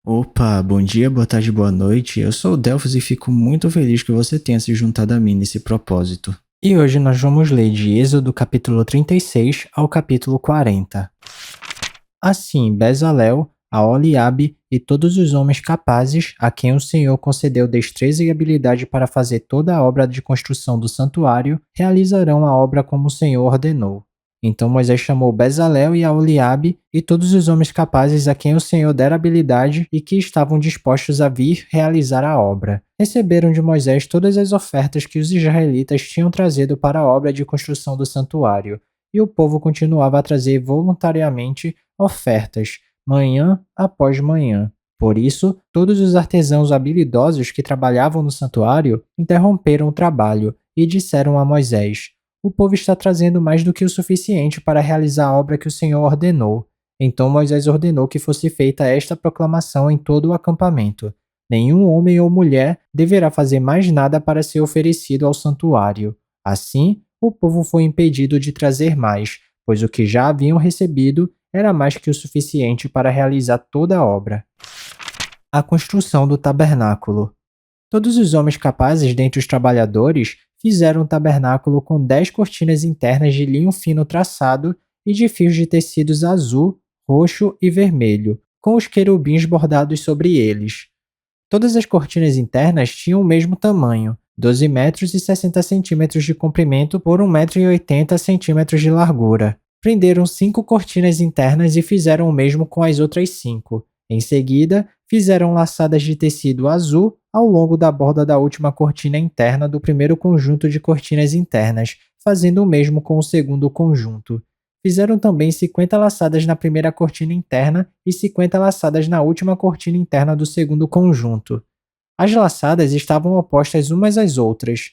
Opa, bom dia, boa tarde, boa noite. Eu sou o Delphos e fico muito feliz que você tenha se juntado a mim nesse propósito. E hoje nós vamos ler de Êxodo capítulo 36 ao capítulo 40. Assim, Bezalel, Aholiabe e todos os homens capazes, a quem o Senhor concedeu destreza e habilidade para fazer toda a obra de construção do santuário, realizarão a obra como o Senhor ordenou. Então Moisés chamou Bezalel e Aholiabe e todos os homens capazes a quem o Senhor dera habilidade e que estavam dispostos a vir realizar a obra. Receberam de Moisés todas as ofertas que os israelitas tinham trazido para a obra de construção do santuário, e o povo continuava a trazer voluntariamente ofertas, manhã após manhã. Por isso, todos os artesãos habilidosos que trabalhavam no santuário interromperam o trabalho e disseram a Moisés: o povo está trazendo mais do que o suficiente para realizar a obra que o Senhor ordenou. Então Moisés ordenou que fosse feita esta proclamação em todo o acampamento: nenhum homem ou mulher deverá fazer mais nada para ser oferecido ao santuário. Assim, o povo foi impedido de trazer mais, pois o que já haviam recebido era mais que o suficiente para realizar toda a obra. A construção do tabernáculo. Todos os homens capazes dentre os trabalhadores fizeram um tabernáculo com 10 cortinas internas de linho fino traçado e de fios de tecidos azul, roxo e vermelho, com os querubins bordados sobre eles. Todas as cortinas internas tinham o mesmo tamanho, 12 metros e 60 centímetros de comprimento por 1 metro e 80 centímetros de largura. Prenderam 5 cortinas internas e fizeram o mesmo com as outras 5. Em seguida, fizeram laçadas de tecido azul ao longo da borda da última cortina interna do primeiro conjunto de cortinas internas, fazendo o mesmo com o segundo conjunto. Fizeram também 50 laçadas na primeira cortina interna e 50 laçadas na última cortina interna do segundo conjunto. As laçadas estavam opostas umas às outras.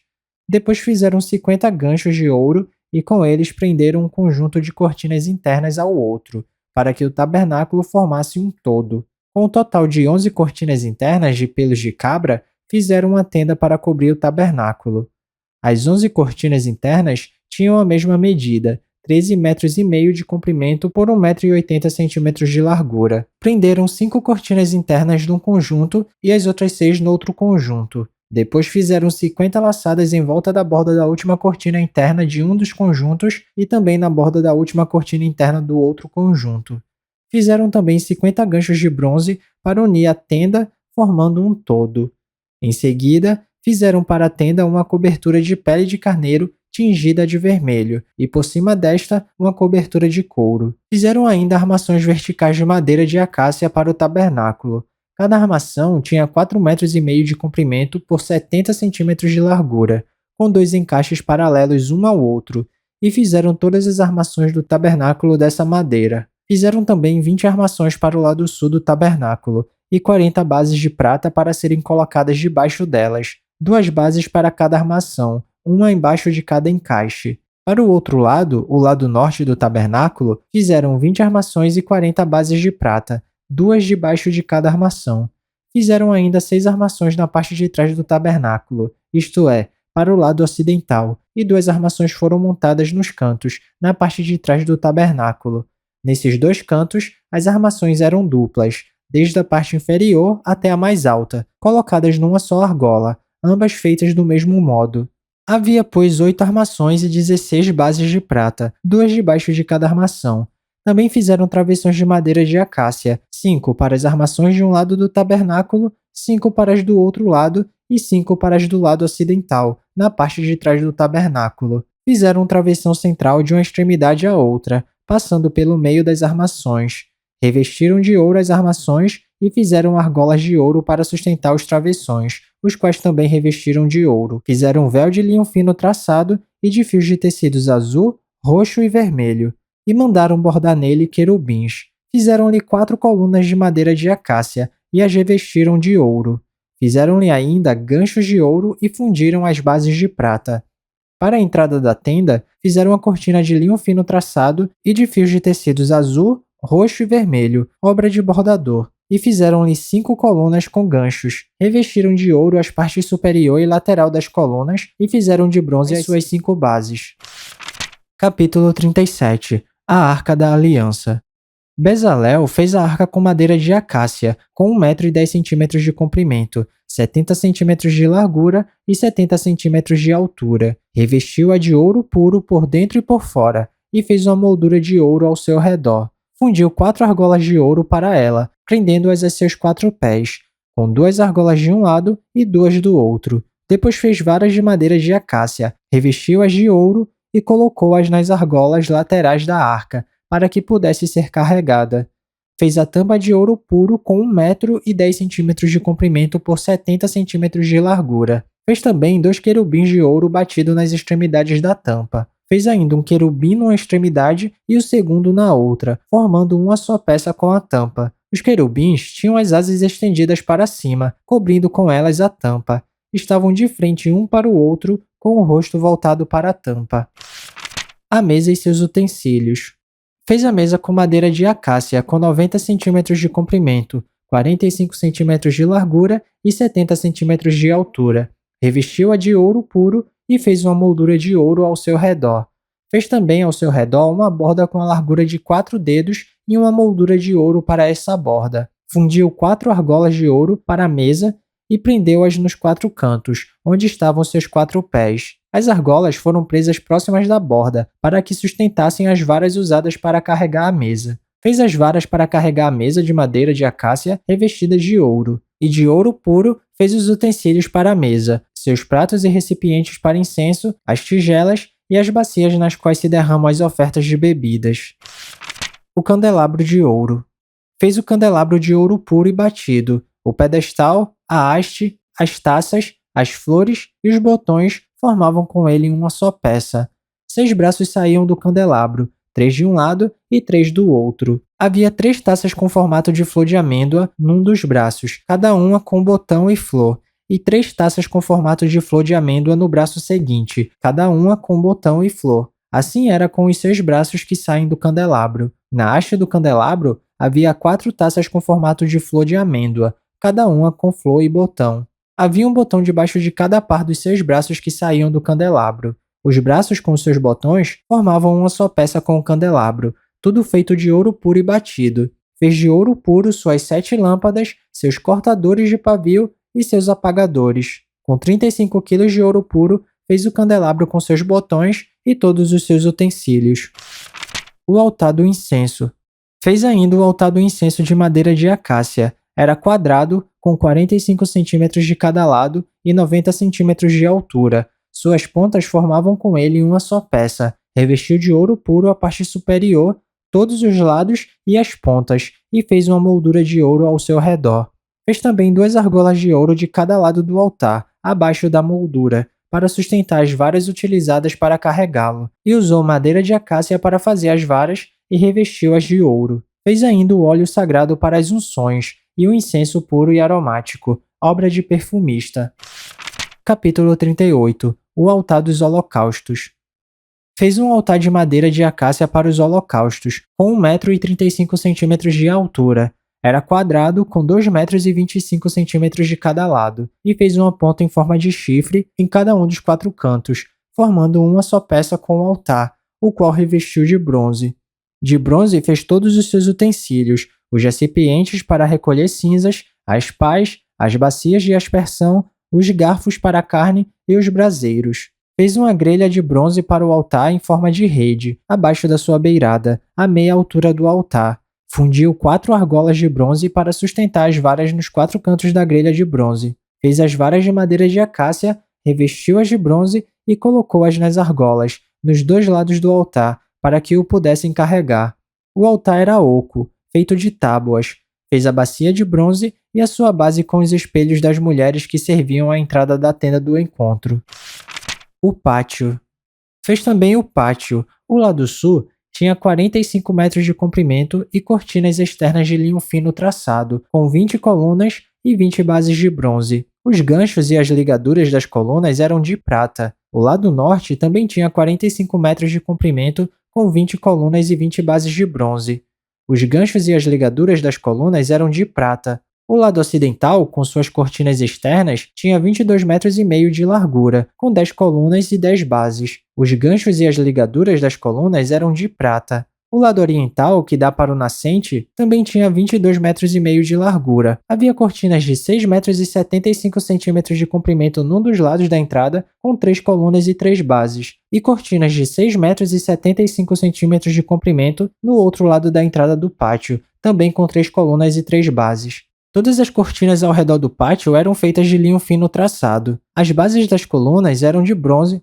Depois fizeram 50 ganchos de ouro e com eles prenderam um conjunto de cortinas internas ao outro, para que o tabernáculo formasse um todo. Com um total de 11 cortinas internas de pelos de cabra, fizeram uma tenda para cobrir o tabernáculo. As 11 cortinas internas tinham a mesma medida, 13 metros e meio de comprimento por 1 metro e 80 centímetros de largura. Prenderam 5 cortinas internas num conjunto e as outras 6 no outro conjunto. Depois fizeram 50 laçadas em volta da borda da última cortina interna de um dos conjuntos e também na borda da última cortina interna do outro conjunto. Fizeram também 50 ganchos de bronze para unir a tenda, formando um todo. Em seguida, fizeram para a tenda uma cobertura de pele de carneiro tingida de vermelho, e por cima desta, uma cobertura de couro. Fizeram ainda armações verticais de madeira de acácia para o tabernáculo. Cada armação tinha 4 metros e meio de comprimento por 70 centímetros de largura, com 2 encaixes paralelos um ao outro, e fizeram todas as armações do tabernáculo dessa madeira. Fizeram também 20 armações para o lado sul do tabernáculo, e 40 bases de prata para serem colocadas debaixo delas, 2 bases para cada armação, uma embaixo de cada encaixe. Para o outro lado, o lado norte do tabernáculo, fizeram 20 armações e 40 bases de prata, 2 debaixo de cada armação. Fizeram ainda 6 armações na parte de trás do tabernáculo, isto é, para o lado ocidental, e 2 armações foram montadas nos cantos, na parte de trás do tabernáculo. Nesses 2 cantos, as armações eram duplas, desde a parte inferior até a mais alta, colocadas numa só argola, ambas feitas do mesmo modo. Havia, pois, 8 armações e 16 bases de prata, 2 debaixo de cada armação. Também fizeram travessões de madeira de acácia, 5 para as armações de um lado do tabernáculo, 5 para as do outro lado e 5 para as do lado ocidental, na parte de trás do tabernáculo. Fizeram um travessão central de uma extremidade à outra, passando pelo meio das armações. Revestiram de ouro as armações e fizeram argolas de ouro para sustentar os travessões, os quais também revestiram de ouro. Fizeram um véu de linho fino traçado e de fios de tecidos azul, roxo e vermelho, e mandaram bordar nele querubins. Fizeram-lhe 4 colunas de madeira de acácia e as revestiram de ouro. Fizeram-lhe ainda ganchos de ouro e fundiram as bases de prata. Para a entrada da tenda, fizeram uma cortina de linho fino traçado e de fios de tecidos azul, roxo e vermelho, obra de bordador, e fizeram-lhe 5 colunas com ganchos. Revestiram de ouro as partes superior e lateral das colunas e fizeram de bronze as suas 5 bases. Capítulo 37. A Arca da Aliança. Bezalel fez a arca com madeira de acácia, com 1,10 m de comprimento, 70 centímetros de largura e 70 centímetros de altura. Revestiu-a de ouro puro por dentro e por fora, e fez uma moldura de ouro ao seu redor. Fundiu 4 argolas de ouro para ela, prendendo-as a seus 4 pés, com 2 argolas de um lado e 2 do outro. Depois fez varas de madeira de acácia, revestiu-as de ouro e colocou-as nas argolas laterais da arca, para que pudesse ser carregada. Fez a tampa de ouro puro com 1,10 m de comprimento por 70 centímetros de largura. Fez também 2 querubins de ouro batido nas extremidades da tampa. Fez ainda um querubim numa extremidade e o segundo na outra, formando uma só peça com a tampa. Os querubins tinham as asas estendidas para cima, cobrindo com elas a tampa. Estavam de frente um para o outro, com o rosto voltado para a tampa. A mesa e seus utensílios. Fez a mesa com madeira de acácia com 90 centímetros de comprimento, 45 centímetros de largura e 70 centímetros de altura. Revestiu-a de ouro puro e fez uma moldura de ouro ao seu redor. Fez também ao seu redor uma borda com a largura de 4 dedos e uma moldura de ouro para essa borda. Fundiu 4 argolas de ouro para a mesa e prendeu-as nos 4 cantos, onde estavam seus 4 pés. As argolas foram presas próximas da borda, para que sustentassem as varas usadas para carregar a mesa. Fez as varas para carregar a mesa de madeira de acácia revestidas de ouro. E de ouro puro fez os utensílios para a mesa, seus pratos e recipientes para incenso, as tigelas e as bacias nas quais se derramam as ofertas de bebidas. O candelabro de ouro. Fez o candelabro de ouro puro e batido, o pedestal, a haste, as taças, as flores e os botões formavam com ele uma só peça. 6 braços saíam do candelabro, 3 de um lado e 3 do outro. Havia 3 taças com formato de flor de amêndoa num dos braços, cada uma com botão e flor, e 3 taças com formato de flor de amêndoa no braço seguinte, cada uma com botão e flor. Assim era com os 6 braços que saem do candelabro. Na haste do candelabro havia 4 taças com formato de flor de amêndoa, cada uma com flor e botão. Havia um botão debaixo de cada par dos 6 braços que saíam do candelabro. Os braços com seus botões formavam uma só peça com o candelabro, tudo feito de ouro puro e batido. Fez de ouro puro suas 7 lâmpadas, seus cortadores de pavio e seus apagadores. Com 35 quilos de ouro puro, fez o candelabro com seus botões e todos os seus utensílios. O altar do incenso. Fez ainda o altar do incenso de madeira de acácia. Era quadrado, com 45 centímetros de cada lado e 90 centímetros de altura. Suas pontas formavam com ele uma só peça. Revestiu de ouro puro a parte superior, todos os lados e as pontas, e fez uma moldura de ouro ao seu redor. Fez também 2 argolas de ouro de cada lado do altar, abaixo da moldura, para sustentar as varas utilizadas para carregá-lo, e usou madeira de acácia para fazer as varas e revestiu-as de ouro. Fez ainda o óleo sagrado para as unções, e o incenso puro e aromático, obra de perfumista. Capítulo 38. O altar dos holocaustos. Fez um altar de madeira de acácia para os holocaustos, com 1,35 m de altura. Era quadrado, com 2,25 m de cada lado, e fez uma ponta em forma de chifre em cada um dos 4 cantos, formando uma só peça com o altar, o qual revestiu de bronze. De bronze fez todos os seus utensílios, os recipientes para recolher cinzas, as pás, as bacias de aspersão, os garfos para a carne e os braseiros. Fez uma grelha de bronze para o altar em forma de rede, abaixo da sua beirada, à meia altura do altar. Fundiu 4 argolas de bronze para sustentar as varas nos 4 cantos da grelha de bronze. Fez as varas de madeira de acácia, revestiu-as de bronze e colocou-as nas argolas, nos 2 lados do altar, para que o pudessem carregar. O altar era oco, feito de tábuas. Fez a bacia de bronze e a sua base com os espelhos das mulheres que serviam à entrada da tenda do encontro. O pátio. Fez também o pátio. O lado sul tinha 45 metros de comprimento e cortinas externas de linho fino traçado, com 20 colunas e 20 bases de bronze. Os ganchos e as ligaduras das colunas eram de prata. O lado norte também tinha 45 metros de comprimento, com 20 colunas e 20 bases de bronze. Os ganchos e as ligaduras das colunas eram de prata. O lado ocidental, com suas cortinas externas, tinha 22,5 metros de largura, com 10 colunas e 10 bases. Os ganchos e as ligaduras das colunas eram de prata. O lado oriental, que dá para o nascente, também tinha 22 metros e meio de largura. Havia cortinas de 6 metros e 75 centímetros de comprimento num dos lados da entrada, com 3 colunas e 3 bases, e cortinas de 6 metros e 75 centímetros de comprimento no outro lado da entrada do pátio, também com 3 colunas e 3 bases. Todas as cortinas ao redor do pátio eram feitas de linho fino traçado. As bases das colunas eram de bronze.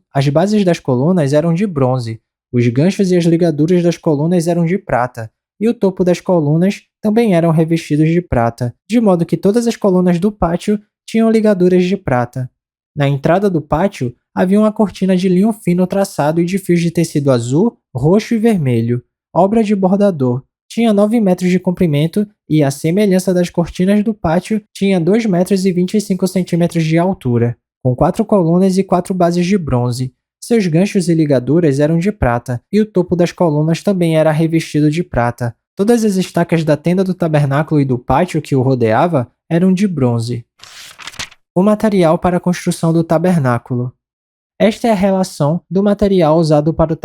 Os ganchos e as ligaduras das colunas eram de prata, e o topo das colunas também eram revestidos de prata, de modo que todas as colunas do pátio tinham ligaduras de prata. Na entrada do pátio havia uma cortina de linho fino traçado e de fios de tecido azul, roxo e vermelho, obra de bordador. Tinha 9 metros de comprimento e, à semelhança das cortinas do pátio, tinha 2 metros e 25 centímetros de altura, com 4 colunas e 4 bases de bronze. Seus ganchos e ligaduras eram de prata, e o topo das colunas também era revestido de prata. Todas as estacas da tenda do tabernáculo e do pátio que o rodeava eram de bronze. O material para a construção do tabernáculo. Esta é a relação do material usado para o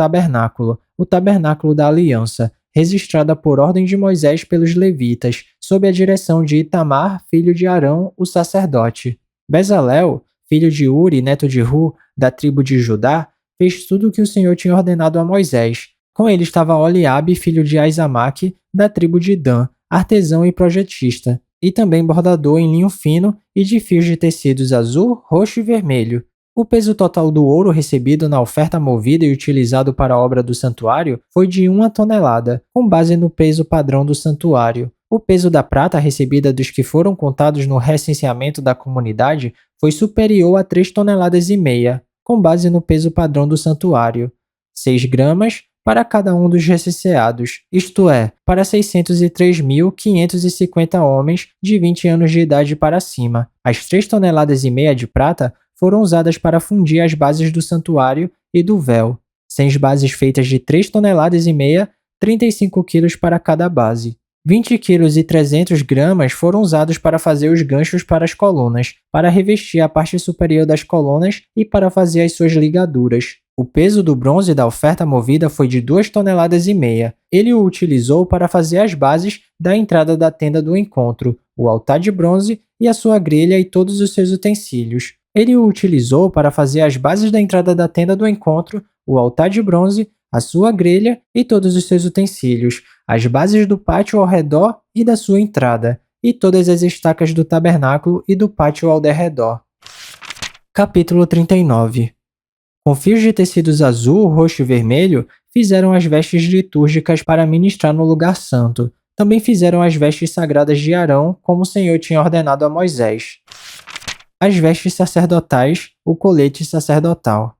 tabernáculo da aliança, registrada por ordem de Moisés pelos levitas, sob a direção de Itamar, filho de Arão, o sacerdote. Bezalel, filho de Uri, neto de Hu, da tribo de Judá, fez tudo o que o Senhor tinha ordenado a Moisés. Com ele estava Oliabe, filho de Aizamaque, da tribo de Dan, artesão e projetista, e também bordador em linho fino e de fios de tecidos azul, roxo e vermelho. O peso total do ouro recebido na oferta movida e utilizado para a obra do santuário foi de 1 tonelada, com base no peso padrão do santuário. O peso da prata recebida dos que foram contados no recenseamento da comunidade foi superior a 3 toneladas e meia, com base no peso padrão do santuário. 6 gramas para cada um dos recenseados, isto é, para 603.550 homens de 20 anos de idade para cima. As 3 toneladas e meia de prata foram usadas para fundir as bases do santuário e do véu. 6 bases feitas de 3 toneladas e meia, 35 quilos para cada base. 20 quilos e 300 gramas foram usados para fazer os ganchos para as colunas, para revestir a parte superior das colunas e para fazer as suas ligaduras. O peso do bronze da oferta movida foi de 2 toneladas e meia. Ele o utilizou para fazer as bases da entrada da tenda do encontro, o altar de bronze e a sua grelha e todos os seus utensílios. Ele o utilizou para fazer as bases da entrada da tenda do encontro, o altar de bronze, a sua grelha e todos os seus utensílios, as bases do pátio ao redor e da sua entrada, e todas as estacas do tabernáculo e do pátio ao derredor. Capítulo 39. Com fios de tecidos azul, roxo e vermelho, fizeram as vestes litúrgicas para ministrar no lugar santo. Também fizeram as vestes sagradas de Arão, como o Senhor tinha ordenado a Moisés. As vestes sacerdotais, o colete sacerdotal.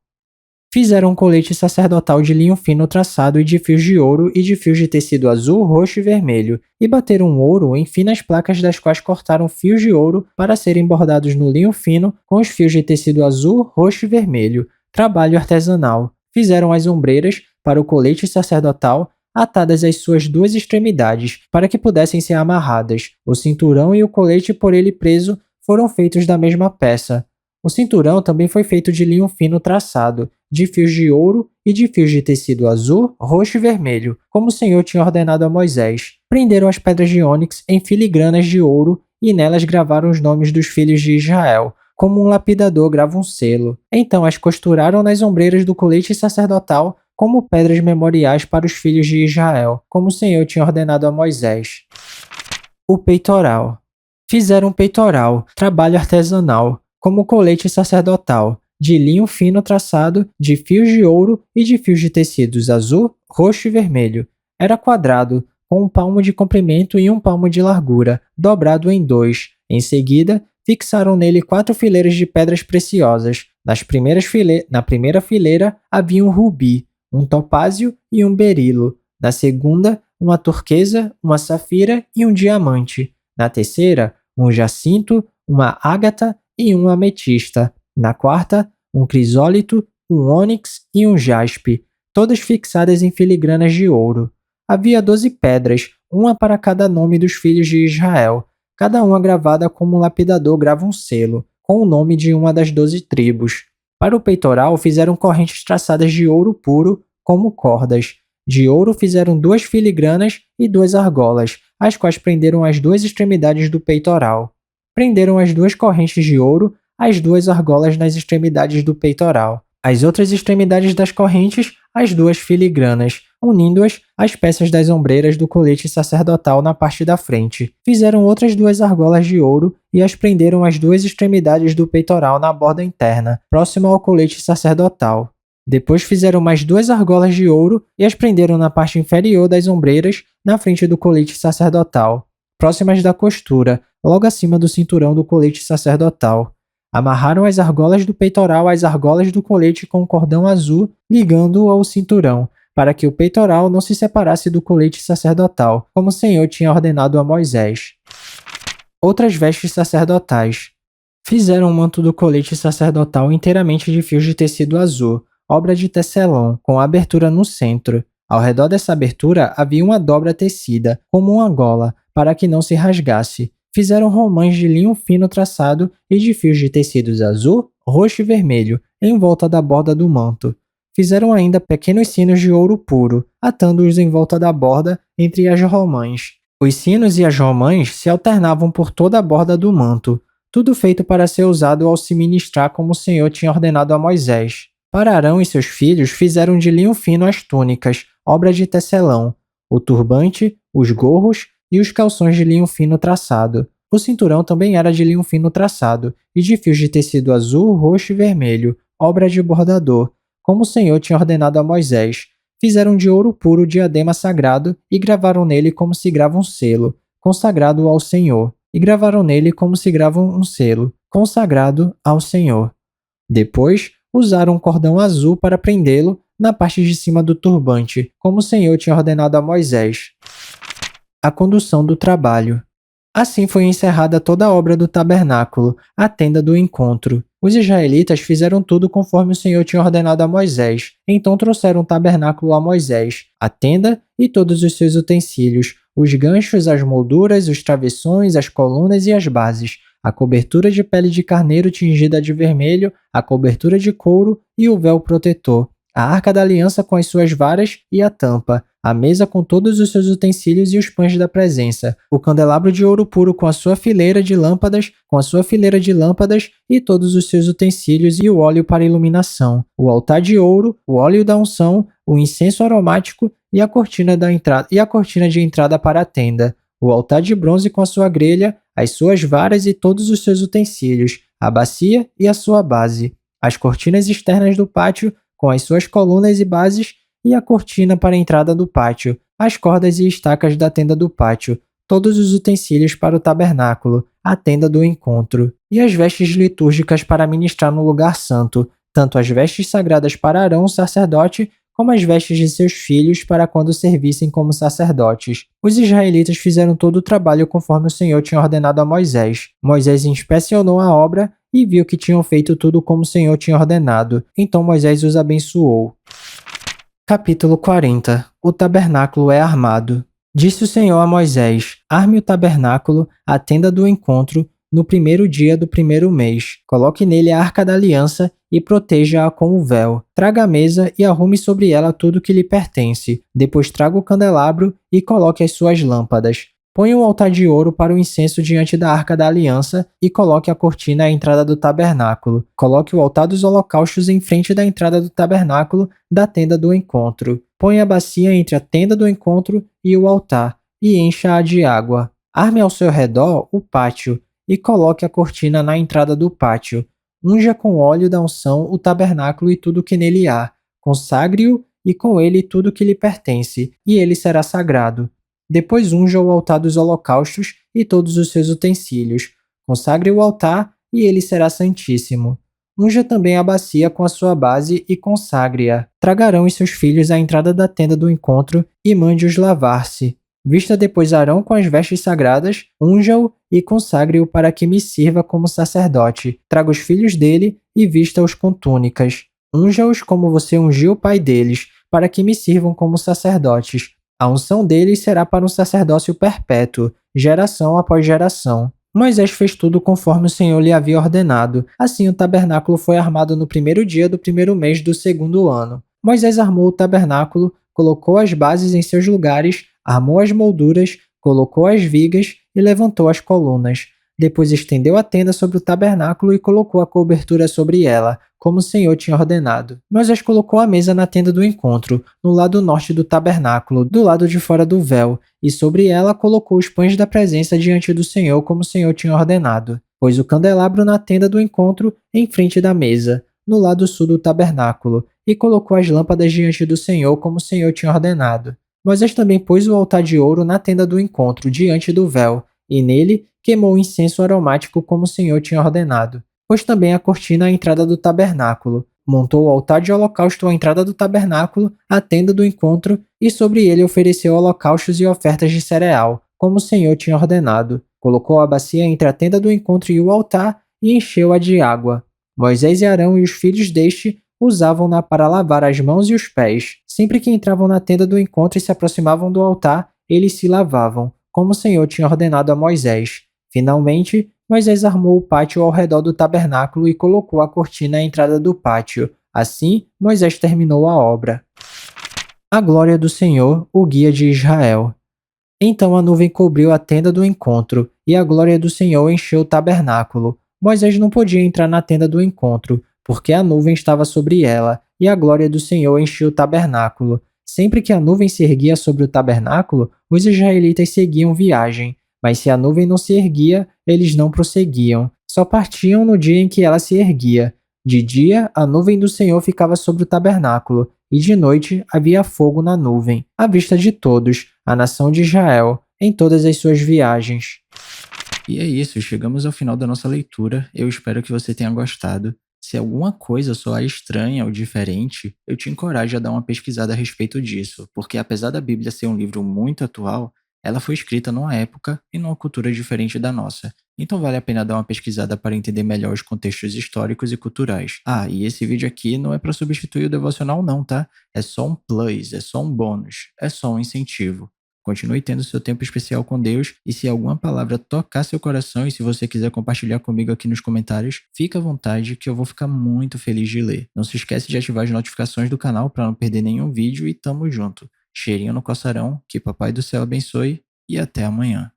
Fizeram um colete sacerdotal de linho fino traçado e de fios de ouro e de fios de tecido azul, roxo e vermelho, e bateram ouro em finas placas das quais cortaram fios de ouro para serem bordados no linho fino com os fios de tecido azul, roxo e vermelho. Trabalho artesanal. Fizeram as ombreiras para o colete sacerdotal, atadas às suas 2 extremidades, para que pudessem ser amarradas. O cinturão e o colete por ele preso foram feitos da mesma peça. O cinturão também foi feito de linho fino traçado, de fios de ouro e de fios de tecido azul, roxo e vermelho, como o Senhor tinha ordenado a Moisés. Prenderam as pedras de ônix em filigranas de ouro e nelas gravaram os nomes dos filhos de Israel, como um lapidador grava um selo. Então as costuraram nas ombreiras do colete sacerdotal como pedras memoriais para os filhos de Israel, como o Senhor tinha ordenado a Moisés. O peitoral. Fizeram um peitoral, trabalho artesanal, como colete sacerdotal, de linho fino traçado, de fios de ouro e de fios de tecidos azul, roxo e vermelho. Era quadrado, com 1 palmo de comprimento e 1 palmo de largura, dobrado em 2. Em seguida, fixaram nele 4 fileiras de pedras preciosas. Na primeira fileira havia um rubi, um topázio e um berilo. Na segunda, uma turquesa, uma safira e um diamante. Na terceira, um jacinto, uma ágata e uma ametista. Na quarta, um crisólito, um ônix e um jaspe, todas fixadas em filigranas de ouro. Havia 12 pedras, uma para cada nome dos filhos de Israel, cada uma gravada como um lapidador grava um selo, com o nome de uma das 12 tribos. Para o peitoral fizeram correntes traçadas de ouro puro, como cordas. De ouro fizeram 2 filigranas e 2 argolas, as quais prenderam as 2 extremidades do peitoral. Prenderam as 2 correntes de ouro, as 2 argolas nas extremidades do peitoral. As outras extremidades das correntes, as 2 filigranas, unindo-as às peças das ombreiras do colete sacerdotal na parte da frente. Fizeram outras 2 argolas de ouro e as prenderam às 2 extremidades do peitoral na borda interna, próximo ao colete sacerdotal. Depois fizeram mais 2 argolas de ouro e as prenderam na parte inferior das ombreiras, na frente do colete sacerdotal, próximas da costura, logo acima do cinturão do colete sacerdotal. Amarraram as argolas do peitoral às argolas do colete com um cordão azul, ligando-o ao cinturão, para que o peitoral não se separasse do colete sacerdotal, como o Senhor tinha ordenado a Moisés. Outras vestes sacerdotais. Fizeram o manto do colete sacerdotal inteiramente de fios de tecido azul, obra de tecelão, com abertura no centro. Ao redor dessa abertura havia uma dobra tecida, como uma gola, para que não se rasgasse. Fizeram romãs de linho fino traçado e de fios de tecidos azul, roxo e vermelho, em volta da borda do manto. Fizeram ainda pequenos sinos de ouro puro, atando-os em volta da borda entre as romãs. Os sinos e as romãs se alternavam por toda a borda do manto, tudo feito para ser usado ao se ministrar como o Senhor tinha ordenado a Moisés. Para Arão e seus filhos fizeram de linho fino as túnicas, obra de tecelão, o turbante, os gorros e os calções de linho fino traçado. O cinturão também era de linho fino traçado e de fios de tecido azul, roxo e vermelho, obra de bordador, como o Senhor tinha ordenado a Moisés. Fizeram de ouro puro o diadema sagrado e gravaram nele como se grava um selo, consagrado ao Senhor. E gravaram nele como se grava um selo, consagrado ao Senhor. Depois, usaram um cordão azul para prendê-lo na parte de cima do turbante, como o Senhor tinha ordenado a Moisés. A condução do trabalho. Assim foi encerrada toda a obra do tabernáculo, a tenda do encontro. Os israelitas fizeram tudo conforme o Senhor tinha ordenado a Moisés. Então trouxeram o tabernáculo a Moisés, a tenda e todos os seus utensílios, os ganchos, as molduras, os travessões, as colunas e as bases, a cobertura de pele de carneiro tingida de vermelho, a cobertura de couro e o véu protetor, a arca da aliança com as suas varas e a tampa, a mesa com todos os seus utensílios e os pães da presença, o candelabro de ouro puro com a sua fileira de lâmpadas, e todos os seus utensílios e o óleo para iluminação, o altar de ouro, o óleo da unção, o incenso aromático e a cortina de entrada para a tenda, o altar de bronze com a sua grelha, as suas varas e todos os seus utensílios, a bacia e a sua base, as cortinas externas do pátio com as suas colunas e bases e a cortina para a entrada do pátio, as cordas e estacas da tenda do pátio, todos os utensílios para o tabernáculo, a tenda do encontro, e as vestes litúrgicas para ministrar no lugar santo, tanto as vestes sagradas para Arão, o sacerdote, como as vestes de seus filhos para quando servissem como sacerdotes. Os israelitas fizeram todo o trabalho conforme o Senhor tinha ordenado a Moisés. Moisés inspecionou a obra e viu que tinham feito tudo como o Senhor tinha ordenado. Então Moisés os abençoou. Capítulo 40. O tabernáculo é armado. Disse o Senhor a Moisés: arme o tabernáculo, a tenda do encontro, no primeiro dia do primeiro mês. Coloque nele a arca da aliança e proteja-a com o véu. Traga a mesa e arrume sobre ela tudo que lhe pertence. Depois traga o candelabro e coloque as suas lâmpadas. Ponha o altar de ouro para o incenso diante da arca da aliança e coloque a cortina à entrada do tabernáculo. Coloque o altar dos holocaustos em frente da entrada do tabernáculo da tenda do encontro. Ponha a bacia entre a tenda do encontro e o altar e encha-a de água. Arme ao seu redor o pátio e coloque a cortina na entrada do pátio. Unja com óleo da unção o tabernáculo e tudo que nele há. Consagre-o e com ele tudo que lhe pertence, e ele será sagrado. Depois unja o altar dos holocaustos e todos os seus utensílios. Consagre o altar e ele será santíssimo. Unja também a bacia com a sua base e consagre-a. Traga Arão e seus filhos à entrada da tenda do encontro e mande-os lavar-se. Vista depois Arão com as vestes sagradas, unja-o e consagre-o para que me sirva como sacerdote. Traga os filhos dele e vista-os com túnicas. Unja-os como você ungiu o pai deles, para que me sirvam como sacerdotes. A unção deles será para um sacerdócio perpétuo, geração após geração. Moisés fez tudo conforme o Senhor lhe havia ordenado. Assim o tabernáculo foi armado no primeiro dia do primeiro mês do segundo ano. Moisés armou o tabernáculo colocou as bases em seus lugares, armou as molduras, colocou as vigas e levantou as colunas. Depois estendeu a tenda sobre o tabernáculo e colocou a cobertura sobre ela, como o Senhor tinha ordenado. Moisés colocou a mesa na tenda do encontro, no lado norte do tabernáculo, do lado de fora do véu, e sobre ela colocou os pães da presença diante do Senhor, como o Senhor tinha ordenado. Pôs o candelabro na tenda do encontro, em frente da mesa, no lado sul do tabernáculo, e colocou as lâmpadas diante do Senhor, como o Senhor tinha ordenado. Moisés também pôs o altar de ouro na tenda do encontro, diante do véu, e nele queimou o incenso aromático como o Senhor tinha ordenado. Pôs também a cortina à entrada do tabernáculo. Montou o altar de holocausto à entrada do tabernáculo, a tenda do encontro, e sobre ele ofereceu holocaustos e ofertas de cereal, como o Senhor tinha ordenado. Colocou a bacia entre a tenda do encontro e o altar, e encheu-a de água. Moisés e Arão e os filhos deste usavam-na para lavar as mãos e os pés. Sempre que entravam na tenda do encontro e se aproximavam do altar, eles se lavavam, como o Senhor tinha ordenado a Moisés. Finalmente, Moisés armou o pátio ao redor do tabernáculo e colocou a cortina à entrada do pátio. Assim, Moisés terminou a obra. A glória do Senhor, o guia de Israel. Então a nuvem cobriu a tenda do encontro, e a glória do Senhor encheu o tabernáculo. Moisés não podia entrar na tenda do encontro, porque a nuvem estava sobre ela, e a glória do Senhor encheu o tabernáculo. Sempre que a nuvem se erguia sobre o tabernáculo, os israelitas seguiam viagem. Mas se a nuvem não se erguia, eles não prosseguiam. Só partiam no dia em que ela se erguia. De dia, a nuvem do Senhor ficava sobre o tabernáculo, e de noite havia fogo na nuvem, à vista de todos, a nação de Israel, em todas as suas viagens. E é isso, chegamos ao final da nossa leitura. Eu espero que você tenha gostado. Se alguma coisa soar estranha ou diferente, eu te encorajo a dar uma pesquisada a respeito disso, porque apesar da Bíblia ser um livro muito atual, ela foi escrita numa época e numa cultura diferente da nossa. Então vale a pena dar uma pesquisada para entender melhor os contextos históricos e culturais. Ah, e esse vídeo aqui não é para substituir o devocional não, tá? É só um plus, é só um bônus, é só um incentivo. Continue tendo seu tempo especial com Deus e se alguma palavra tocar seu coração e se você quiser compartilhar comigo aqui nos comentários, fica à vontade que eu vou ficar muito feliz de ler. Não se esquece de ativar as notificações do canal para não perder nenhum vídeo e tamo junto. Cheirinho no coçarão, que Papai do Céu abençoe e até amanhã.